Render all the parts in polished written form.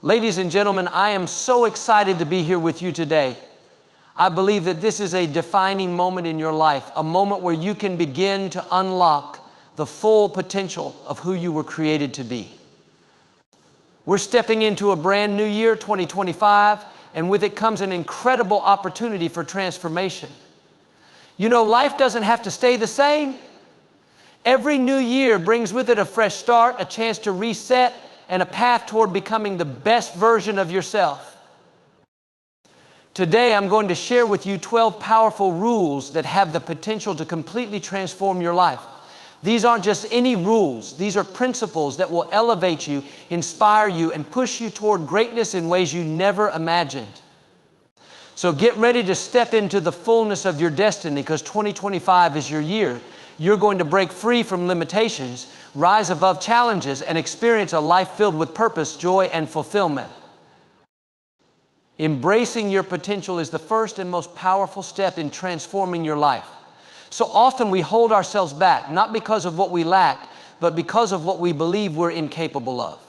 Ladies and gentlemen, I am so excited to be here with you today. I believe that this is a defining moment in your life, a moment where you can begin to unlock the full potential of who you were created to be. We're stepping into a brand new year, 2025, and with it comes an incredible opportunity for transformation. You know, life doesn't have to stay the same. Every new year brings with it a fresh start, a chance to reset, and a path toward becoming the best version of yourself. Today, I'm going to share with you 12 powerful rules that have the potential to completely transform your life. These aren't just any rules. These are principles that will elevate you, inspire you, and push you toward greatness in ways you never imagined. So get ready to step into the fullness of your destiny, because 2025 is your year. You're going to break free from limitations, rise above challenges, and experience a life filled with purpose, joy, and fulfillment. Embracing your potential is the first and most powerful step in transforming your life. So often we hold ourselves back, not because of what we lack, but because of what we believe we're incapable of.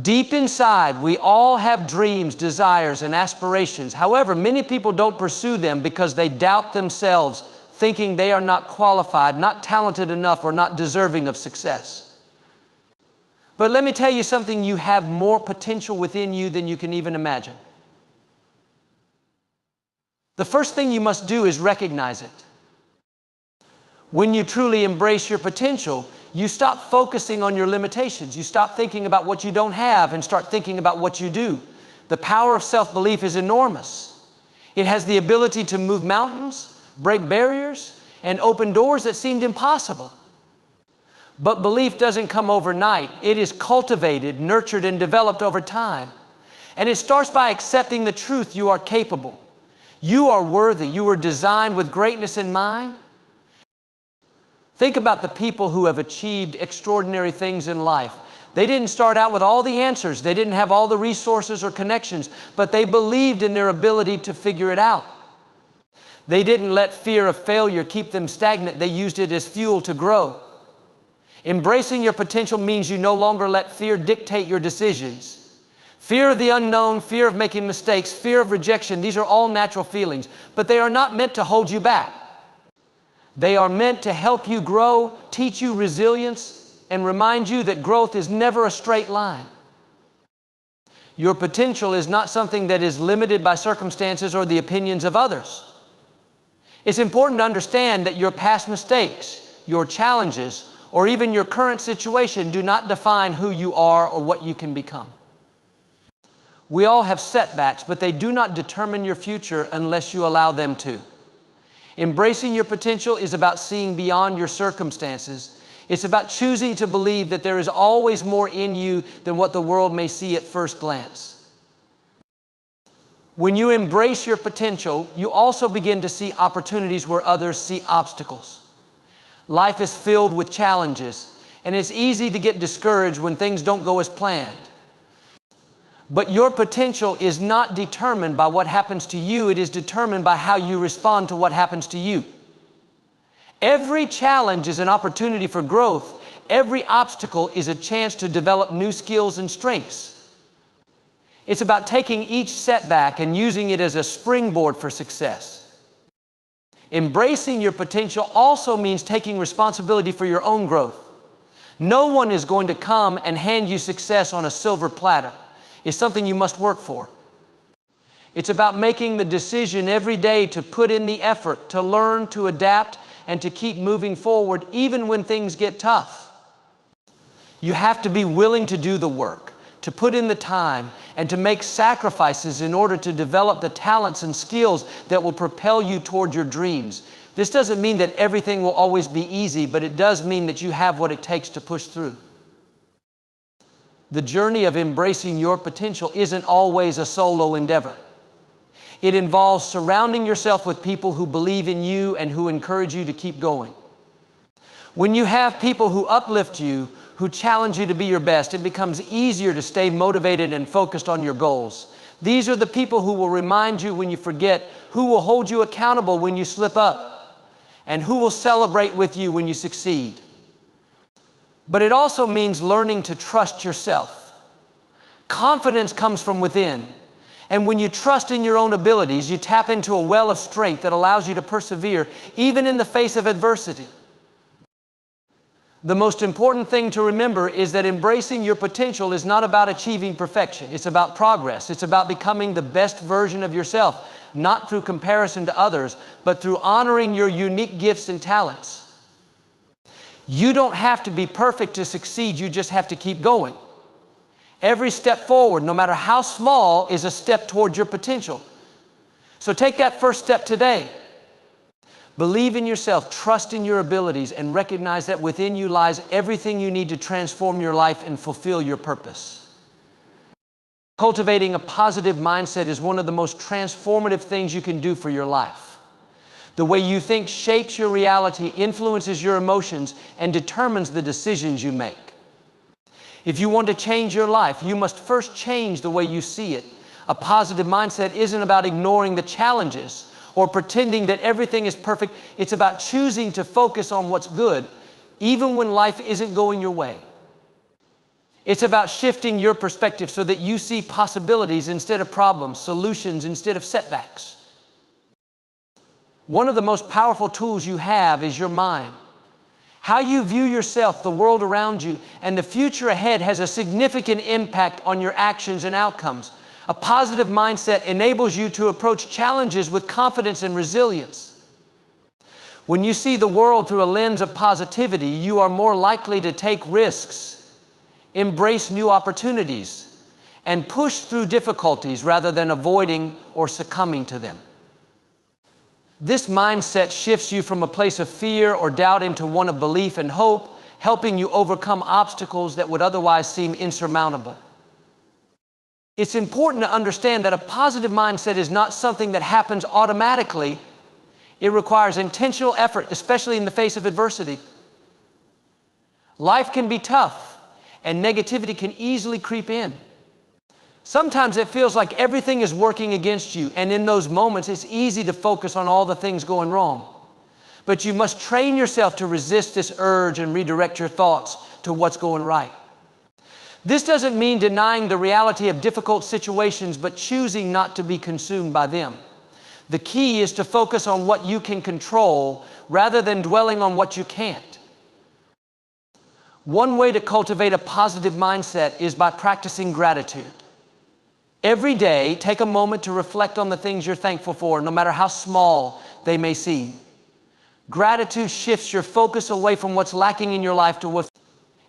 Deep inside, we all have dreams, desires, and aspirations. However, many people don't pursue them because they doubt themselves, thinking they are not qualified, not talented enough, or not deserving of success. But let me tell you something, you have more potential within you than you can even imagine. The first thing you must do is recognize it. When you truly embrace your potential, you stop focusing on your limitations. You stop thinking about what you don't have and start thinking about what you do. The power of self-belief is enormous. It has the ability to move mountains, break barriers, and open doors that seemed impossible. But belief doesn't come overnight. It is cultivated, nurtured, and developed over time. And it starts by accepting the truth: you are capable. You are worthy. You were designed with greatness in mind. Think about the people who have achieved extraordinary things in life. They didn't start out with all the answers. They didn't have all the resources or connections, but they believed in their ability to figure it out. They didn't let fear of failure keep them stagnant. They used it as fuel to grow. Embracing your potential means you no longer let fear dictate your decisions. Fear of the unknown, fear of making mistakes, fear of rejection, these are all natural feelings, but they are not meant to hold you back. They are meant to help you grow, teach you resilience, and remind you that growth is never a straight line. Your potential is not something that is limited by circumstances or the opinions of others. It's important to understand that your past mistakes, your challenges, or even your current situation do not define who you are or what you can become. We all have setbacks, but they do not determine your future unless you allow them to. Embracing your potential is about seeing beyond your circumstances. It's about choosing to believe that there is always more in you than what the world may see at first glance. When you embrace your potential, you also begin to see opportunities where others see obstacles. Life is filled with challenges, and it's easy to get discouraged when things don't go as planned. But your potential is not determined by what happens to you. It is determined by how you respond to what happens to you. Every challenge is an opportunity for growth. Every obstacle is a chance to develop new skills and strengths. It's about taking each setback and using it as a springboard for success. Embracing your potential also means taking responsibility for your own growth. No one is going to come and hand you success on a silver platter. It's something you must work for. It's about making the decision every day to put in the effort, to learn, to adapt, and to keep moving forward even when things get tough. You have to be willing to do the work, to put in the time, and to make sacrifices in order to develop the talents and skills that will propel you toward your dreams. This doesn't mean that everything will always be easy, but it does mean that you have what it takes to push through. The journey of embracing your potential isn't always a solo endeavor. It involves surrounding yourself with people who believe in you and who encourage you to keep going. When you have people who uplift you, who challenge you to be your best, it becomes easier to stay motivated and focused on your goals. These are the people who will remind you when you forget, who will hold you accountable when you slip up, and who will celebrate with you when you succeed. But it also means learning to trust yourself. Confidence comes from within. And when you trust in your own abilities, you tap into a well of strength that allows you to persevere even in the face of adversity. The most important thing to remember is that embracing your potential is not about achieving perfection. It's about progress. It's about becoming the best version of yourself, not through comparison to others, but through honoring your unique gifts and talents. You don't have to be perfect to succeed. You just have to keep going. Every step forward, no matter how small, is a step toward your potential. So take that first step today. Believe in yourself, trust in your abilities, and recognize that within you lies everything you need to transform your life and fulfill your purpose. Cultivating a positive mindset is one of the most transformative things you can do for your life. The way you think shapes your reality, influences your emotions, and determines the decisions you make. If you want to change your life, you must first change the way you see it. A positive mindset isn't about ignoring the challenges or pretending that everything is perfect. It's about choosing to focus on what's good, even when life isn't going your way. It's about shifting your perspective so that you see possibilities instead of problems, solutions instead of setbacks. One of the most powerful tools you have is your mind. How you view yourself, the world around you, and the future ahead has a significant impact on your actions and outcomes. A positive mindset enables you to approach challenges with confidence and resilience. When you see the world through a lens of positivity, you are more likely to take risks, embrace new opportunities, and push through difficulties rather than avoiding or succumbing to them. This mindset shifts you from a place of fear or doubt into one of belief and hope, helping you overcome obstacles that would otherwise seem insurmountable. It's important to understand that a positive mindset is not something that happens automatically. It requires intentional effort, especially in the face of adversity. Life can be tough, and negativity can easily creep in. Sometimes it feels like everything is working against you, and in those moments, it's easy to focus on all the things going wrong. But you must train yourself to resist this urge and redirect your thoughts to what's going right. This doesn't mean denying the reality of difficult situations, but choosing not to be consumed by them. The key is to focus on what you can control rather than dwelling on what you can't. One way to cultivate a positive mindset is by practicing gratitude. Every day, take a moment to reflect on the things you're thankful for, no matter how small they may seem. Gratitude shifts your focus away from what's lacking in your life to what's.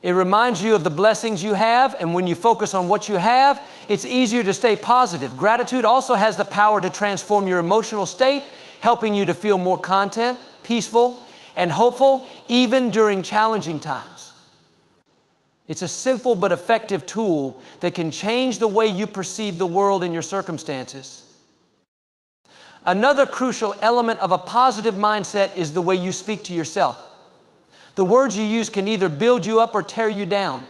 It reminds you of the blessings you have, and when you focus on what you have, it's easier to stay positive. Gratitude also has the power to transform your emotional state, helping you to feel more content, peaceful, and hopeful, even during challenging times. It's a simple but effective tool that can change the way you perceive the world and your circumstances. Another crucial element of a positive mindset is the way you speak to yourself. The words you use can either build you up or tear you down.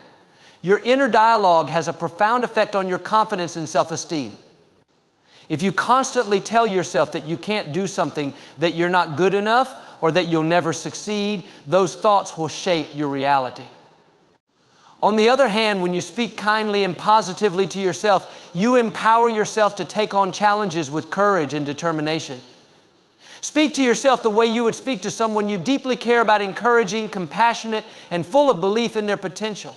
Your inner dialogue has a profound effect on your confidence and self-esteem. If you constantly tell yourself that you can't do something, that you're not good enough, or that you'll never succeed, those thoughts will shape your reality. On the other hand, when you speak kindly and positively to yourself, you empower yourself to take on challenges with courage and determination. Speak to yourself the way you would speak to someone you deeply care about, encouraging, compassionate, and full of belief in their potential.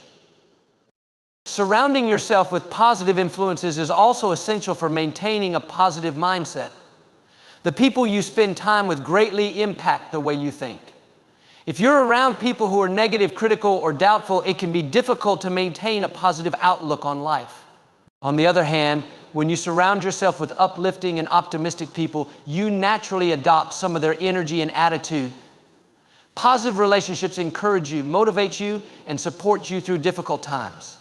Surrounding yourself with positive influences is also essential for maintaining a positive mindset. The people you spend time with greatly impact the way you think. If you're around people who are negative, critical, or doubtful, it can be difficult to maintain a positive outlook on life. On the other hand, when you surround yourself with uplifting and optimistic people, you naturally adopt some of their energy and attitude. Positive relationships encourage you, motivate you, and support you through difficult times.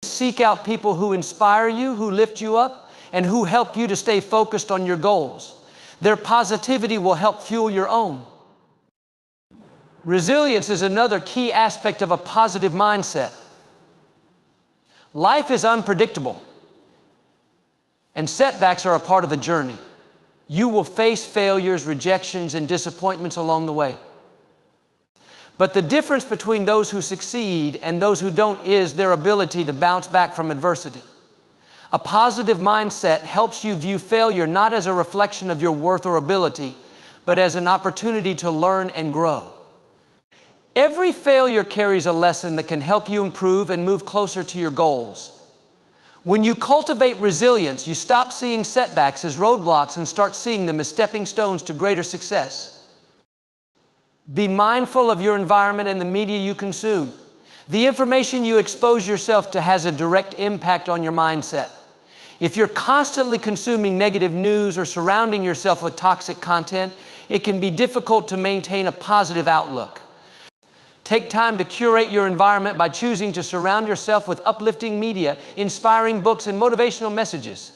Seek out people who inspire you, who lift you up, and who help you to stay focused on your goals. Their positivity will help fuel your own. Resilience is another key aspect of a positive mindset. Life is unpredictable, and setbacks are a part of the journey. You will face failures, rejections, and disappointments along the way. But the difference between those who succeed and those who don't is their ability to bounce back from adversity. A positive mindset helps you view failure not as a reflection of your worth or ability, but as an opportunity to learn and grow. Every failure carries a lesson that can help you improve and move closer to your goals. When you cultivate resilience, you stop seeing setbacks as roadblocks and start seeing them as stepping stones to greater success. Be mindful of your environment and the media you consume. The information you expose yourself to has a direct impact on your mindset. If you're constantly consuming negative news or surrounding yourself with toxic content, it can be difficult to maintain a positive outlook. Take time to curate your environment by choosing to surround yourself with uplifting media, inspiring books, and motivational messages.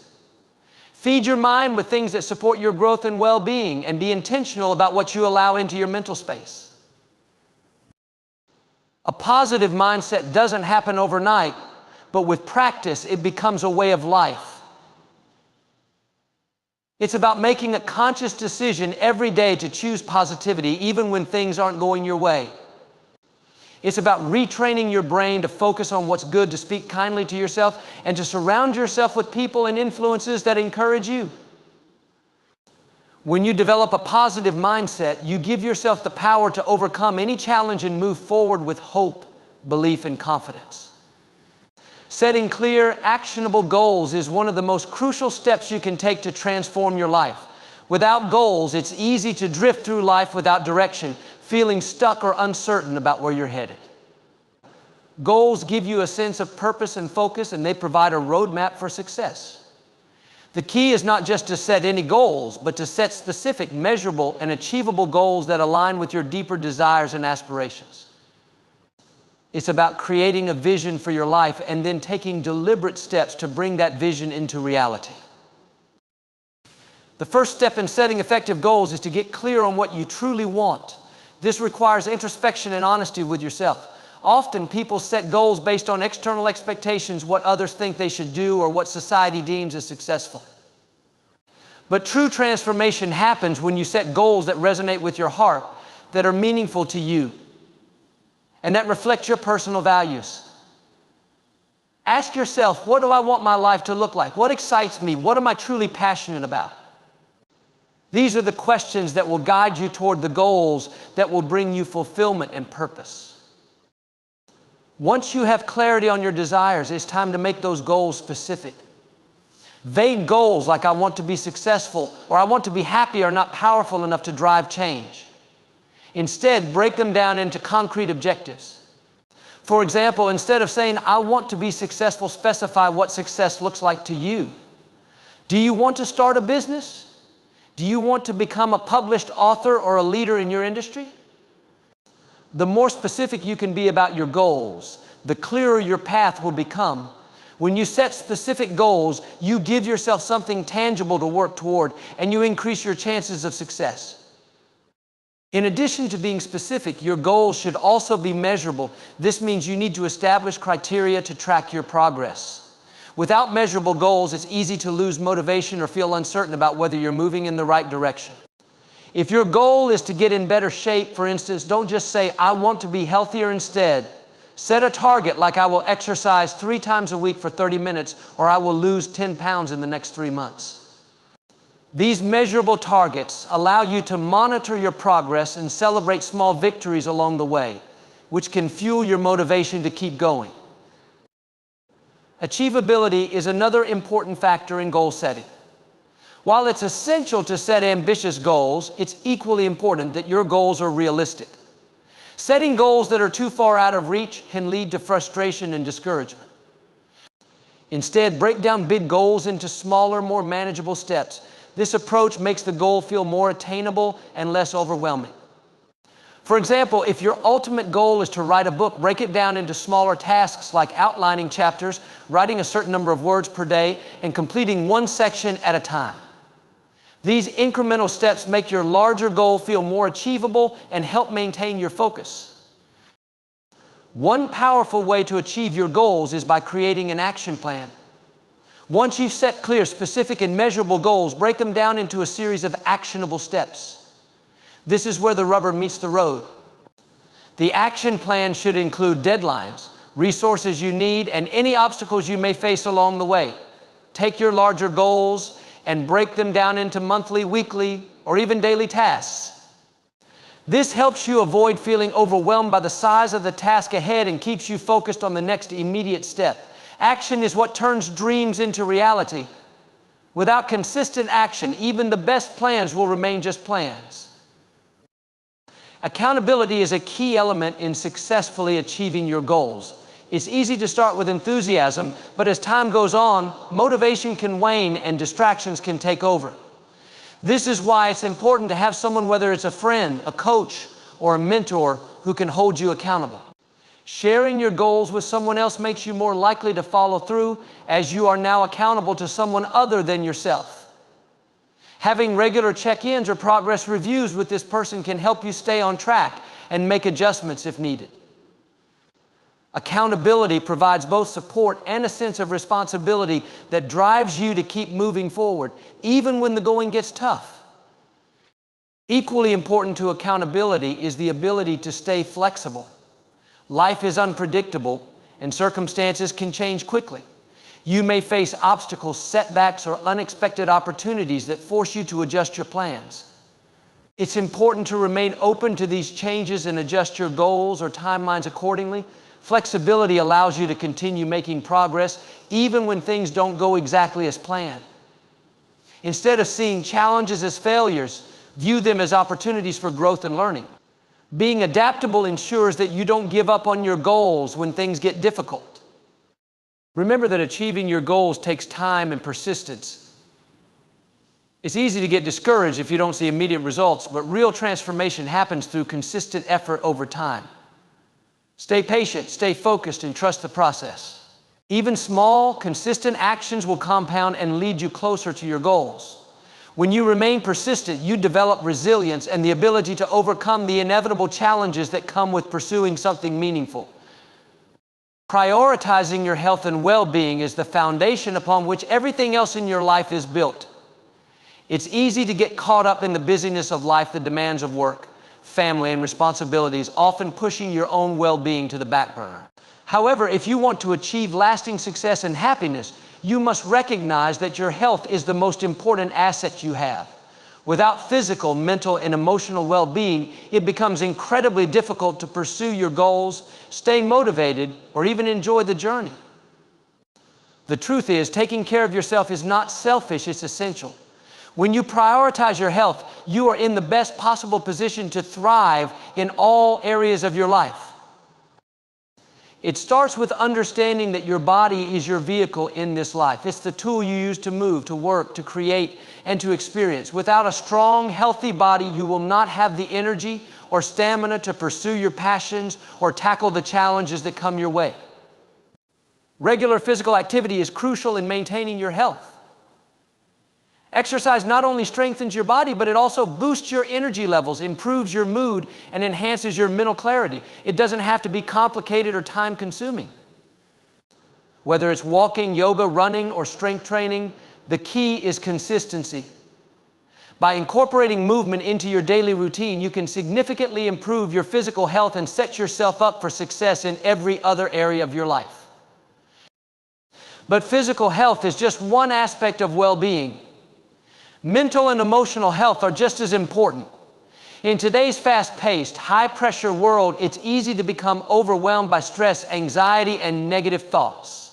Feed your mind with things that support your growth and well-being, and be intentional about what you allow into your mental space. A positive mindset doesn't happen overnight, but with practice, it becomes a way of life. It's about making a conscious decision every day to choose positivity, even when things aren't going your way. It's about retraining your brain to focus on what's good, to speak kindly to yourself, and to surround yourself with people and influences that encourage you. When you develop a positive mindset, you give yourself the power to overcome any challenge and move forward with hope, belief, and confidence. Setting clear, actionable goals is one of the most crucial steps you can take to transform your life. Without goals, it's easy to drift through life without direction, feeling stuck or uncertain about where you're headed. Goals give you a sense of purpose and focus, and they provide a roadmap for success. The key is not just to set any goals, but to set specific, measurable, and achievable goals that align with your deeper desires and aspirations. It's about creating a vision for your life and then taking deliberate steps to bring that vision into reality. The first step in setting effective goals is to get clear on what you truly want. This requires introspection and honesty with yourself. Often people set goals based on external expectations, what others think they should do, or what society deems as successful. But true transformation happens when you set goals that resonate with your heart, that are meaningful to you, and that reflect your personal values. Ask yourself, what do I want my life to look like? What excites me? What am I truly passionate about? These are the questions that will guide you toward the goals that will bring you fulfillment and purpose. Once you have clarity on your desires, it's time to make those goals specific. Vague goals like I want to be successful or I want to be happy are not powerful enough to drive change. Instead, break them down into concrete objectives. For example, instead of saying, I want to be successful, specify what success looks like to you. Do you want to start a business? Do you want to become a published author or a leader in your industry? The more specific you can be about your goals, the clearer your path will become. When you set specific goals, you give yourself something tangible to work toward, and you increase your chances of success. In addition to being specific, your goals should also be measurable. This means you need to establish criteria to track your progress. Without measurable goals, it's easy to lose motivation or feel uncertain about whether you're moving in the right direction. If your goal is to get in better shape, for instance, don't just say, I want to be healthier instead. Set a target like I will exercise 3 times a week for 30 minutes, or I will lose 10 pounds in the next 3 months. These measurable targets allow you to monitor your progress and celebrate small victories along the way, which can fuel your motivation to keep going. Achievability is another important factor in goal setting. While it's essential to set ambitious goals, it's equally important that your goals are realistic. Setting goals that are too far out of reach can lead to frustration and discouragement. Instead, break down big goals into smaller, more manageable steps. This approach makes the goal feel more attainable and less overwhelming. For example, if your ultimate goal is to write a book, break it down into smaller tasks like outlining chapters, writing a certain number of words per day, and completing one section at a time. These incremental steps make your larger goal feel more achievable and help maintain your focus. One powerful way to achieve your goals is by creating an action plan. Once you've set clear, specific, and measurable goals, break them down into a series of actionable steps. This is where the rubber meets the road. The action plan should include deadlines, resources you need, and any obstacles you may face along the way. Take your larger goals and break them down into monthly, weekly, or even daily tasks. This helps you avoid feeling overwhelmed by the size of the task ahead and keeps you focused on the next immediate step. Action is what turns dreams into reality. Without consistent action, even the best plans will remain just plans. Accountability is a key element in successfully achieving your goals. It's easy to start with enthusiasm, but as time goes on, motivation can wane and distractions can take over. This is why it's important to have someone, whether it's a friend, a coach, or a mentor, who can hold you accountable. Sharing your goals with someone else makes you more likely to follow through, as you are now accountable to someone other than yourself. Having regular check-ins or progress reviews with this person can help you stay on track and make adjustments if needed. Accountability provides both support and a sense of responsibility that drives you to keep moving forward, even when the going gets tough. Equally important to accountability is the ability to stay flexible. Life is unpredictable, and circumstances can change quickly. You may face obstacles, setbacks, or unexpected opportunities that force you to adjust your plans. It's important to remain open to these changes and adjust your goals or timelines accordingly. Flexibility allows you to continue making progress even when things don't go exactly as planned. Instead of seeing challenges as failures, view them as opportunities for growth and learning. Being adaptable ensures that you don't give up on your goals when things get difficult. Remember that achieving your goals takes time and persistence. It's easy to get discouraged if you don't see immediate results, but real transformation happens through consistent effort over time. Stay patient, stay focused, and trust the process. Even small, consistent actions will compound and lead you closer to your goals. When you remain persistent, you develop resilience and the ability to overcome the inevitable challenges that come with pursuing something meaningful. Prioritizing your health and well-being is the foundation upon which everything else in your life is built. It's easy to get caught up in the busyness of life, the demands of work, family, and responsibilities, often pushing your own well-being to the back burner. However, if you want to achieve lasting success and happiness, you must recognize that your health is the most important asset you have. Without physical, mental, and emotional well-being, it becomes incredibly difficult to pursue your goals, stay motivated, or even enjoy the journey. The truth is, taking care of yourself is not selfish, it's essential. When you prioritize your health, you are in the best possible position to thrive in all areas of your life. It starts with understanding that your body is your vehicle in this life. It's the tool you use to move, to work, to create, and to experience. Without a strong, healthy body, you will not have the energy or stamina to pursue your passions or tackle the challenges that come your way. Regular physical activity is crucial in maintaining your health. Exercise not only strengthens your body, but it also boosts your energy levels, improves your mood, and enhances your mental clarity. It doesn't have to be complicated or time-consuming. Whether it's walking, yoga, running, or strength training, the key is consistency. By incorporating movement into your daily routine, you can significantly improve your physical health and set yourself up for success in every other area of your life. But physical health is just one aspect of well-being. Mental and emotional health are just as important. In today's fast-paced, high-pressure world, it's easy to become overwhelmed by stress, anxiety, and negative thoughts.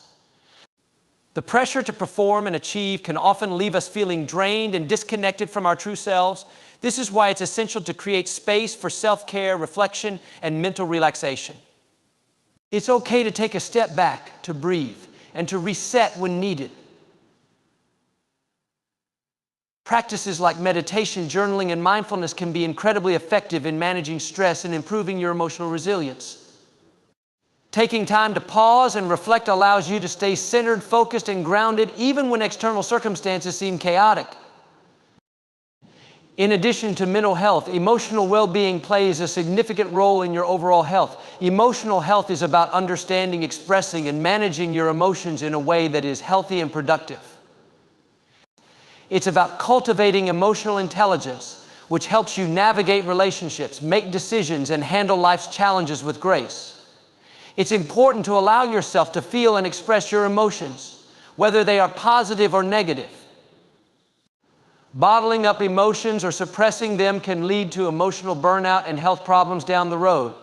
The pressure to perform and achieve can often leave us feeling drained and disconnected from our true selves. This is why it's essential to create space for self-care, reflection, and mental relaxation. It's okay to take a step back, to breathe, and to reset when needed. Practices like meditation, journaling, and mindfulness can be incredibly effective in managing stress and improving your emotional resilience. Taking time to pause and reflect allows you to stay centered, focused, and grounded even when external circumstances seem chaotic. In addition to mental health, emotional well-being plays a significant role in your overall health. Emotional health is about understanding, expressing, and managing your emotions in a way that is healthy and productive. It's about cultivating emotional intelligence, which helps you navigate relationships, make decisions, and handle life's challenges with grace. It's important to allow yourself to feel and express your emotions. whether they are positive or negative. Bottling up emotions or suppressing them can lead to emotional burnout and health problems down the road.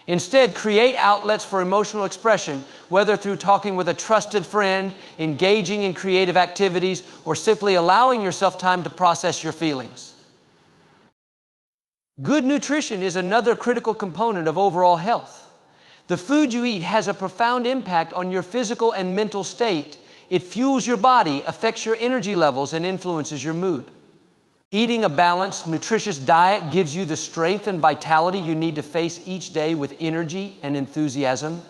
Instead, create outlets for emotional expression, whether through talking with a trusted friend, engaging in creative activities, or simply allowing yourself time to process your feelings. Good nutrition is another critical component of overall health. The food you eat has a profound impact on your physical and mental state. It fuels your body, affects your energy levels, and influences your mood. Eating a balanced, nutritious diet gives you the strength and vitality you need to face each day with energy and enthusiasm.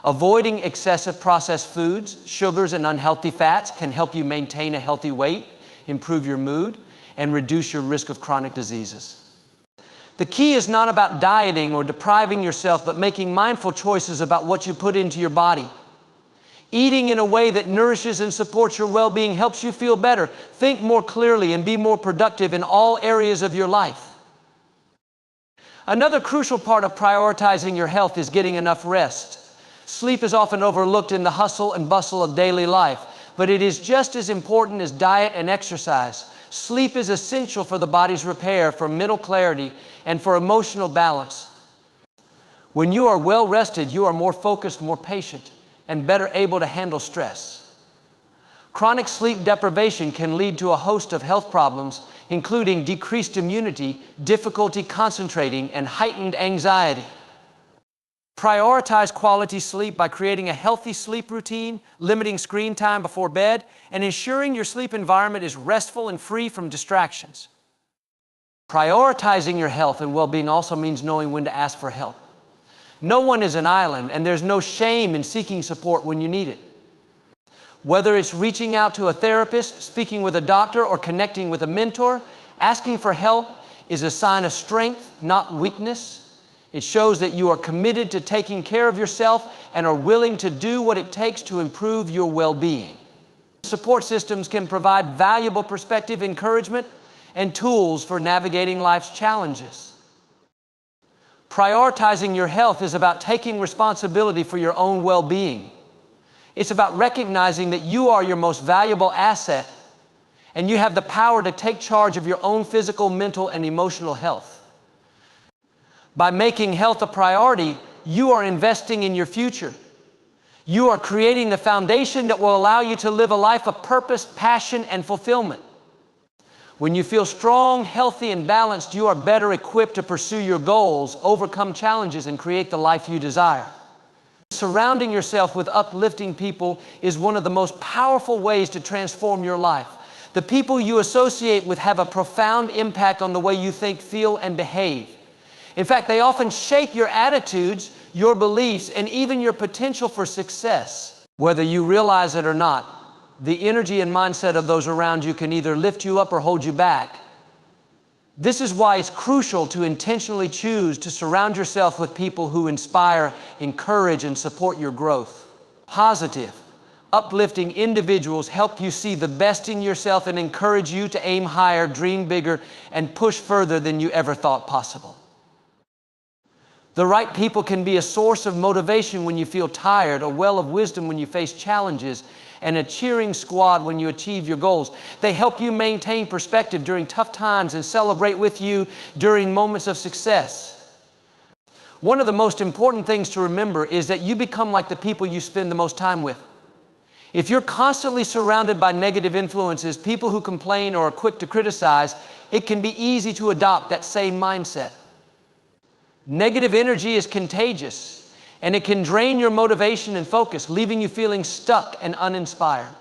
Avoiding excessive processed foods, sugars, and unhealthy fats can help you maintain a healthy weight, improve your mood, and reduce your risk of chronic diseases. The key is not about dieting or depriving yourself, but making mindful choices about what you put into your body. Eating in a way that nourishes and supports your well-being helps you feel better, think more clearly, and be more productive in all areas of your life. Another crucial part of prioritizing your health is getting enough rest. Sleep is often overlooked in the hustle and bustle of daily life, but it is just as important as diet and exercise. Sleep is essential for the body's repair, for mental clarity, and for emotional balance. When you are well rested, you are more focused, more patient, and better able to handle stress. Chronic sleep deprivation can lead to a host of health problems, including decreased immunity, difficulty concentrating, and heightened anxiety. Prioritize quality sleep by creating a healthy sleep routine, limiting screen time before bed, and ensuring your sleep environment is restful and free from distractions. Prioritizing your health and well-being also means knowing when to ask for help. No one is an island, and there's no shame in seeking support when you need it. Whether it's reaching out to a therapist, speaking with a doctor, or connecting with a mentor, asking for help is a sign of strength, not weakness. It shows that you are committed to taking care of yourself and are willing to do what it takes to improve your well-being. Support systems can provide valuable perspective, encouragement, and tools for navigating life's challenges. Prioritizing your health is about taking responsibility for your own well-being. It's about recognizing that you are your most valuable asset, and you have the power to take charge of your own physical, mental, and emotional health. By making health a priority, you are investing in your future. You are creating the foundation that will allow you to live a life of purpose, passion, and fulfillment. When you feel strong, healthy, and balanced, you are better equipped to pursue your goals, overcome challenges, and create the life you desire. Surrounding yourself with uplifting people is one of the most powerful ways to transform your life. The people you associate with have a profound impact on the way you think, feel, and behave. In fact, they often shape your attitudes, your beliefs, and even your potential for success. Whether you realize it or not, the energy and mindset of those around you can either lift you up or hold you back. This is why it's crucial to intentionally choose to surround yourself with people who inspire, encourage, and support your growth. Positive, uplifting individuals help you see the best in yourself and encourage you to aim higher, dream bigger, and push further than you ever thought possible. The right people can be a source of motivation when you feel tired, a well of wisdom when you face challenges, and a cheering squad when you achieve your goals. They help you maintain perspective during tough times and celebrate with you during moments of success. One of the most important things to remember is that you become like the people you spend the most time with. If you're constantly surrounded by negative influences, people who complain or are quick to criticize, it can be easy to adopt that same mindset. Negative energy is contagious, and it can drain your motivation and focus, leaving you feeling stuck and uninspired.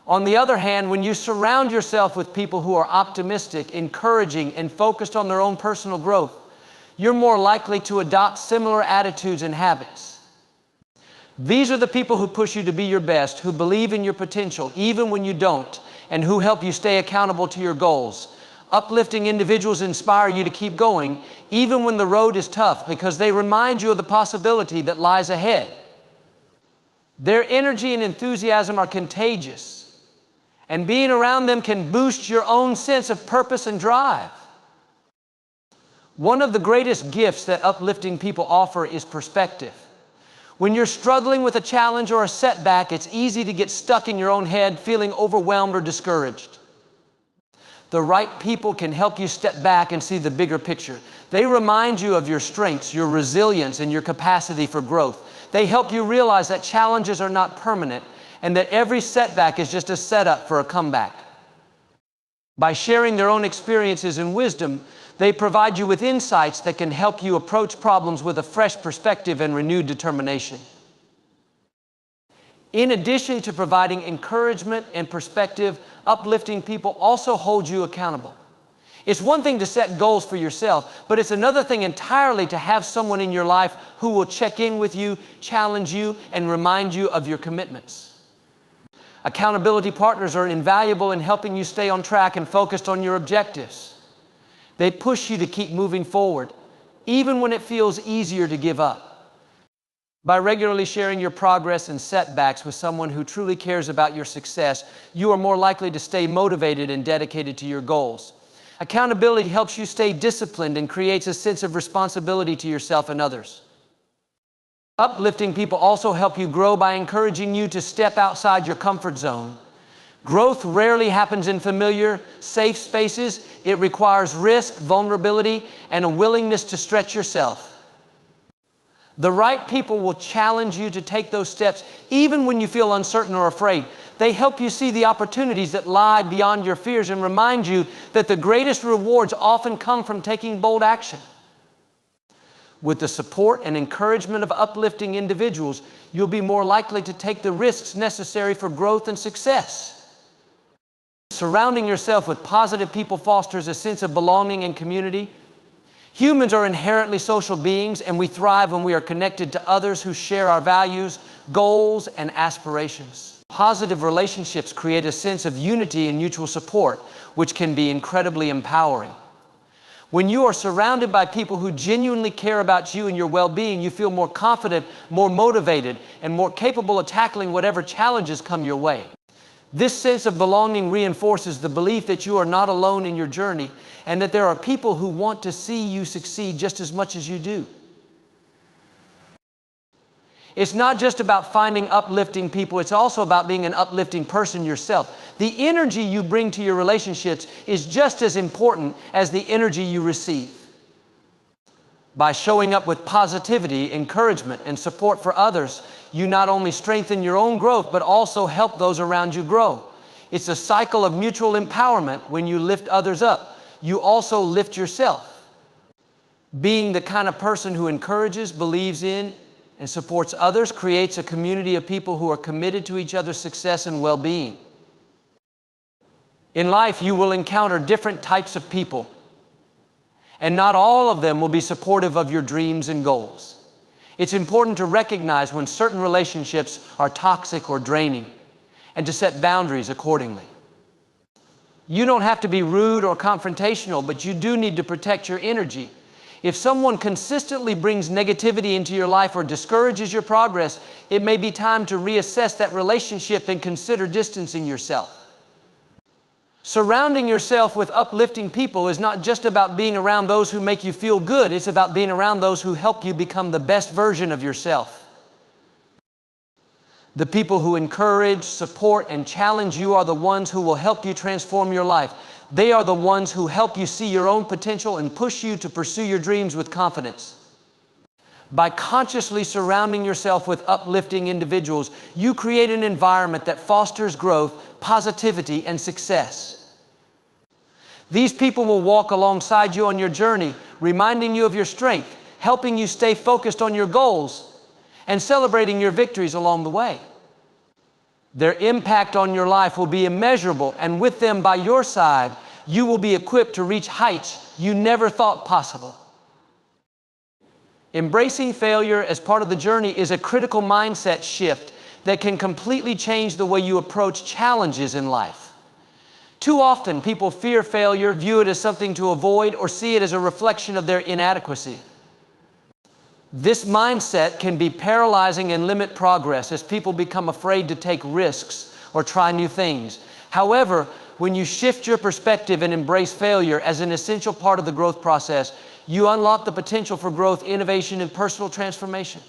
On the other hand, when you surround yourself with people who are optimistic, encouraging, and focused on their own personal growth, you're more likely to adopt similar attitudes and habits. These are the people who push you to be your best, who believe in your potential even when you don't, and who help you stay accountable to your goals. Uplifting individuals inspire you to keep going even when the road is tough, because they remind you of the possibility that lies ahead. Their energy and enthusiasm are contagious, and being around them can boost your own sense of purpose and drive. One of the greatest gifts that uplifting people offer is perspective. When you're struggling with a challenge or a setback, it's easy to get stuck in your own head, feeling overwhelmed or discouraged. The right people can help you step back and see the bigger picture. They remind you of your strengths, your resilience, and your capacity for growth. They help you realize that challenges are not permanent and that every setback is just a setup for a comeback. By sharing their own experiences and wisdom, they provide you with insights that can help you approach problems with a fresh perspective and renewed determination. In addition to providing encouragement and perspective, uplifting people also hold you accountable. It's one thing to set goals for yourself, but it's another thing entirely to have someone in your life who will check in with you, challenge you, and remind you of your commitments. Accountability partners are invaluable in helping you stay on track and focused on your objectives. They push you to keep moving forward, even when it feels easier to give up. By regularly sharing your progress and setbacks with someone who truly cares about your success, you are more likely to stay motivated and dedicated to your goals. Accountability helps you stay disciplined and creates a sense of responsibility to yourself and others. Uplifting people also help you grow by encouraging you to step outside your comfort zone. Growth rarely happens in familiar, safe spaces. It requires risk, vulnerability, and a willingness to stretch yourself. The right people will challenge you to take those steps even when you feel uncertain or afraid. They help you see the opportunities that lie beyond your fears and remind you that the greatest rewards often come from taking bold action. With the support and encouragement of uplifting individuals, you'll be more likely to take the risks necessary for growth and success. Surrounding yourself with positive people fosters a sense of belonging and community. Humans are inherently social beings, and we thrive when we are connected to others who share our values, goals, and aspirations. Positive relationships create a sense of unity and mutual support, which can be incredibly empowering. When you are surrounded by people who genuinely care about you and your well-being, you feel more confident, more motivated, and more capable of tackling whatever challenges come your way. This sense of belonging reinforces the belief that you are not alone in your journey and that there are people who want to see you succeed just as much as you do. It's not just about finding uplifting people, it's also about being an uplifting person yourself. The energy you bring to your relationships is just as important as the energy you receive. By showing up with positivity, encouragement, and support for others, you not only strengthen your own growth, but also help those around you grow. It's a cycle of mutual empowerment. When you lift others up, you also lift yourself. Being the kind of person who encourages, believes in, and supports others creates a community of people who are committed to each other's success and well-being. In life, you will encounter different types of people, and not all of them will be supportive of your dreams and goals. It's important to recognize when certain relationships are toxic or draining, and to set boundaries accordingly. You don't have to be rude or confrontational, but you do need to protect your energy. If someone consistently brings negativity into your life or discourages your progress, it may be time to reassess that relationship and consider distancing yourself. Surrounding yourself with uplifting people is not just about being around those who make you feel good. It's about being around those who help you become the best version of yourself. The people who encourage, support, and challenge you are the ones who will help you transform your life. They are the ones who help you see your own potential and push you to pursue your dreams with confidence. By consciously surrounding yourself with uplifting individuals, you create an environment that fosters growth, positivity, and success. These people will walk alongside you on your journey, reminding you of your strength, helping you stay focused on your goals, and celebrating your victories along the way. Their impact on your life will be immeasurable, and with them by your side, you will be equipped to reach heights you never thought possible. Embracing failure as part of the journey is a critical mindset shift that can completely change the way you approach challenges in life. Too often, people fear failure, view it as something to avoid, or see it as a reflection of their inadequacy. This mindset can be paralyzing and limit progress as people become afraid to take risks or try new things. However, when you shift your perspective and embrace failure as an essential part of the growth process, you unlock the potential for growth, innovation, and personal transformation.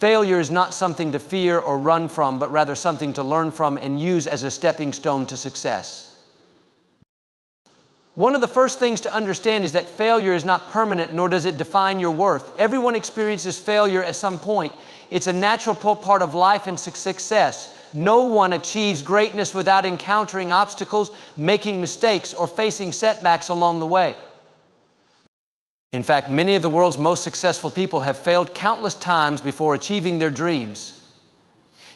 Failure is not something to fear or run from, but rather something to learn from and use as a stepping stone to success. One of the first things to understand is that failure is not permanent, nor does it define your worth. Everyone experiences failure at some point. It's a natural part of life and success. No one achieves greatness without encountering obstacles, making mistakes, or facing setbacks along the way. In fact, many of the world's most successful people have failed countless times before achieving their dreams.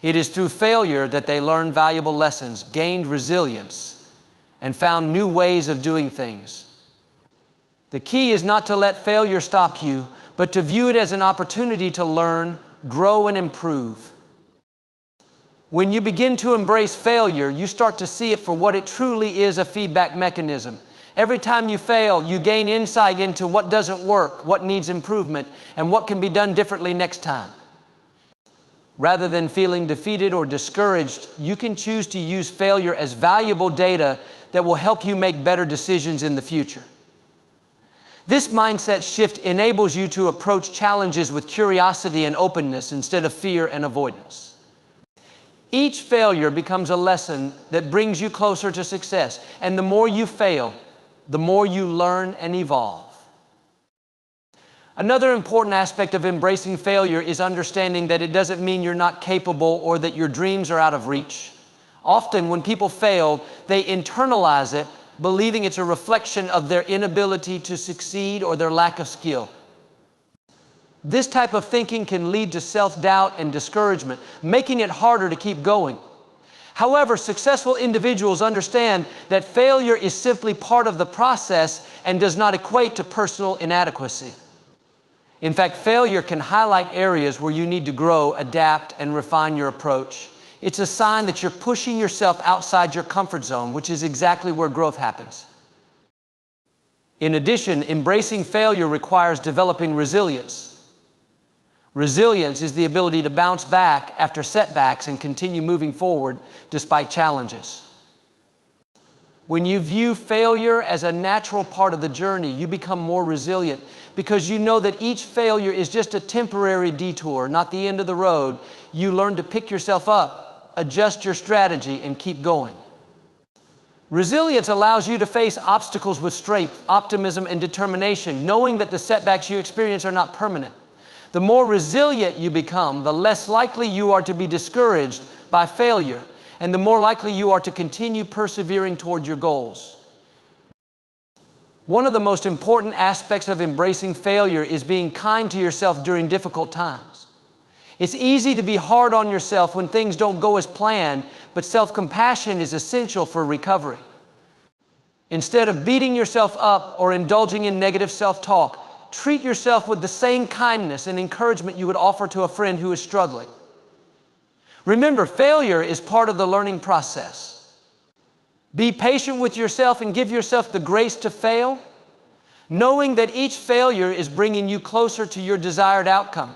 It is through failure that they learned valuable lessons, gained resilience, and found new ways of doing things. The key is not to let failure stop you, but to view it as an opportunity to learn, grow, and improve. When you begin to embrace failure, you start to see it for what it truly is, a feedback mechanism. Every time you fail, you gain insight into what doesn't work, what needs improvement, and what can be done differently next time. Rather than feeling defeated or discouraged, you can choose to use failure as valuable data that will help you make better decisions in the future. This mindset shift enables you to approach challenges with curiosity and openness instead of fear and avoidance. Each failure becomes a lesson that brings you closer to success, and the more you fail, the more you learn and evolve. Another important aspect of embracing failure is understanding that it doesn't mean you're not capable or that your dreams are out of reach. Often when people fail, they internalize it, believing it's a reflection of their inability to succeed or their lack of skill. This type of thinking can lead to self-doubt and discouragement, making it harder to keep going. However, successful individuals understand that failure is simply part of the process and does not equate to personal inadequacy. In fact, failure can highlight areas where you need to grow, adapt, and refine your approach. It's a sign that you're pushing yourself outside your comfort zone, which is exactly where growth happens. In addition, embracing failure requires developing resilience. Resilience is the ability to bounce back after setbacks and continue moving forward despite challenges. When you view failure as a natural part of the journey, you become more resilient because you know that each failure is just a temporary detour, not the end of the road. You learn to pick yourself up, adjust your strategy, and keep going. Resilience allows you to face obstacles with strength, optimism, and determination, knowing that the setbacks you experience are not permanent. The more resilient you become, the less likely you are to be discouraged by failure, and the more likely you are to continue persevering toward your goals. One of the most important aspects of embracing failure is being kind to yourself during difficult times. It's easy to be hard on yourself when things don't go as planned, but self-compassion is essential for recovery. Instead of beating yourself up or indulging in negative self-talk, treat yourself with the same kindness and encouragement you would offer to a friend who is struggling. Remember, failure is part of the learning process. Be patient with yourself and give yourself the grace to fail, knowing that each failure is bringing you closer to your desired outcome.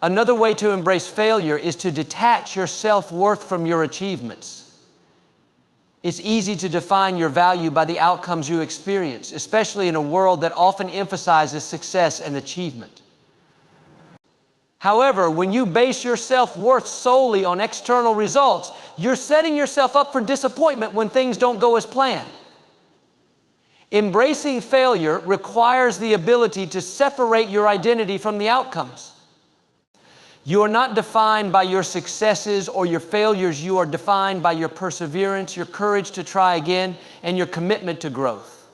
Another way to embrace failure is to detach your self-worth from your achievements. It's easy to define your value by the outcomes you experience, especially in a world that often emphasizes success and achievement. However, when you base your self-worth solely on external results, you're setting yourself up for disappointment when things don't go as planned. Embracing failure requires the ability to separate your identity from the outcomes. You are not defined by your successes or your failures. You are defined by your perseverance, your courage to try again, and your commitment to growth.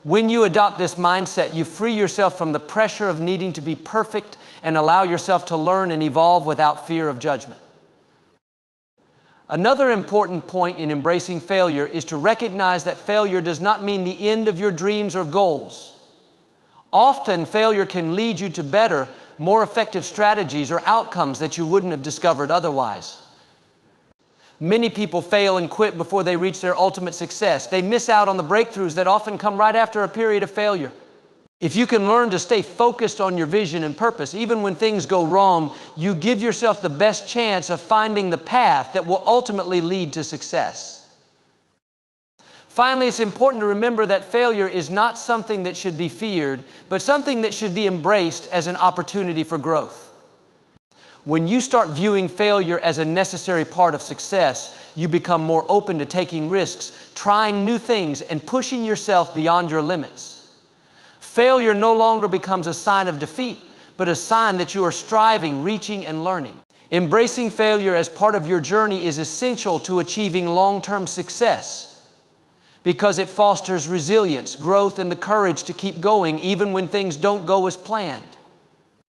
When you adopt this mindset, you free yourself from the pressure of needing to be perfect and allow yourself to learn and evolve without fear of judgment. Another important point in embracing failure is to recognize that failure does not mean the end of your dreams or goals. Often, failure can lead you to better, more effective strategies or outcomes that you wouldn't have discovered otherwise. Many people fail and quit before they reach their ultimate success. They miss out on the breakthroughs that often come right after a period of failure. If you can learn to stay focused on your vision and purpose, even when things go wrong, you give yourself the best chance of finding the path that will ultimately lead to success. Finally, it's important to remember that failure is not something that should be feared, but something that should be embraced as an opportunity for growth. When you start viewing failure as a necessary part of success, you become more open to taking risks, trying new things, and pushing yourself beyond your limits. Failure no longer becomes a sign of defeat, but a sign that you are striving, reaching, and learning. Embracing failure as part of your journey is essential to achieving long-term success because it fosters resilience, growth, and the courage to keep going even when things don't go as planned.